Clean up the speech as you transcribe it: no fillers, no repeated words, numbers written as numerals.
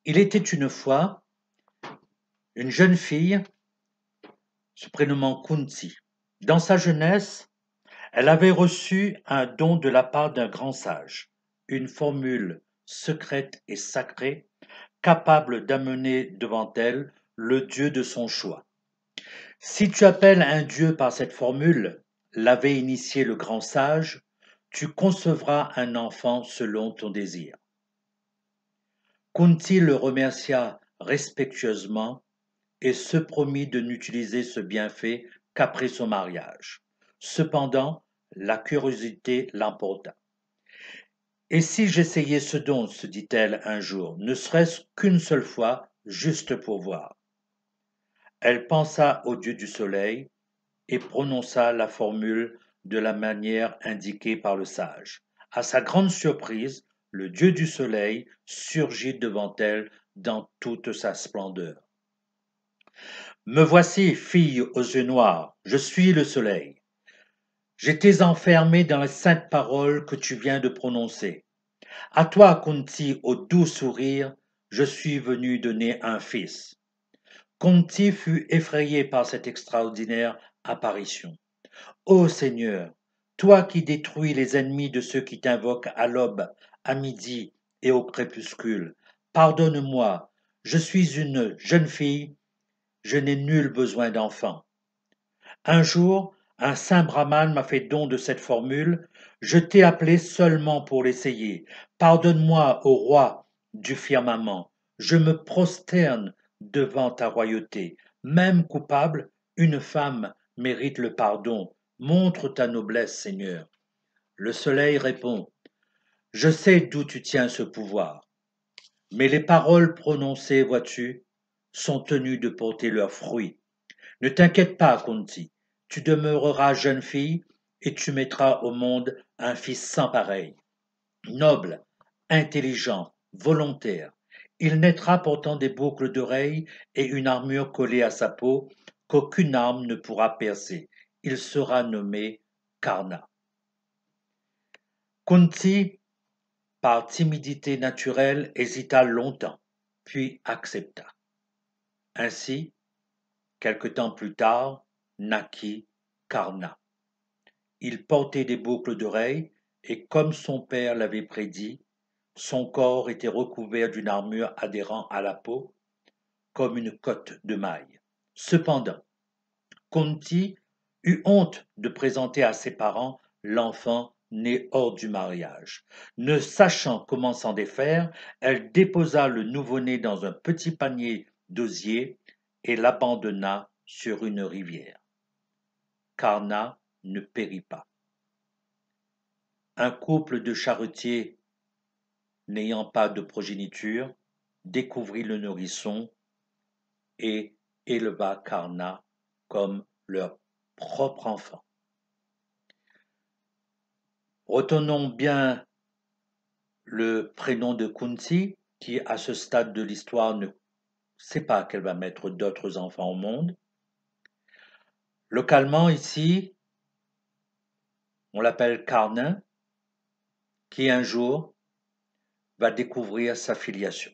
Il était une fois une jeune fille se prénommant Kunti. Dans sa jeunesse, elle avait reçu un don de la part d'un grand sage, une formule secrète et sacrée capable d'amener devant elle le Dieu de son choix. Si tu appelles un Dieu par cette formule, l'avait initié le grand sage, tu concevras un enfant selon ton désir. Kunti le remercia respectueusement et se promit de n'utiliser ce bienfait qu'après son mariage. Cependant, la curiosité l'emporta. Et si j'essayais ce don, se dit-elle un jour, ne serait-ce qu'une seule fois, juste pour voir. Elle pensa au dieu du soleil et prononça la formule de la manière indiquée par le sage. À sa grande surprise, le dieu du soleil surgit devant elle dans toute sa splendeur. Me voici, fille aux yeux noirs, je suis le soleil. J'étais enfermé dans les saintes paroles que tu viens de prononcer. À toi, Kunti, au doux sourire, je suis venu donner un fils. Kunti fut effrayé par cette extraordinaire apparition. Ô Seigneur, toi qui détruis les ennemis de ceux qui t'invoquent à l'aube, à midi et au crépuscule, pardonne-moi, je suis une jeune fille, je n'ai nul besoin d'enfant. Un jour, un saint brahman m'a fait don de cette formule, je t'ai appelé seulement pour l'essayer. Pardonne-moi, ô roi du firmament, je me prosterne devant ta royauté. Même coupable, une femme mérite le pardon. Montre ta noblesse, Seigneur. Le soleil répond, je sais d'où tu tiens ce pouvoir, mais les paroles prononcées, vois-tu, sont tenues de porter leurs fruits. Ne t'inquiète pas, Kunti, tu demeureras jeune fille et tu mettras au monde un fils sans pareil, noble, intelligent, volontaire. Il naîtra portant des boucles d'oreilles et une armure collée à sa peau qu'aucune arme ne pourra percer. Il sera nommé Karna. Kunti, par timidité naturelle, hésita longtemps, puis accepta. Ainsi, quelque temps plus tard, naquit Karna. Il portait des boucles d'oreilles et, comme son père l'avait prédit, son corps était recouvert d'une armure adhérant à la peau, comme une cotte de maille. Cependant, Kunti eut honte de présenter à ses parents l'enfant né hors du mariage. Ne sachant comment s'en défaire, elle déposa le nouveau-né dans un petit panier d'osier et l'abandonna sur une rivière. Karna ne périt pas. Un couple de charretiers n'ayant pas de progéniture découvrit le nourrisson et éleva Karna comme leur propre enfant. Retenons bien le prénom de Kunti, qui à ce stade de l'histoire ne sait pas qu'elle va mettre d'autres enfants au monde. Localement ici, on l'appelle Karna, qui un jour va découvrir sa filiation.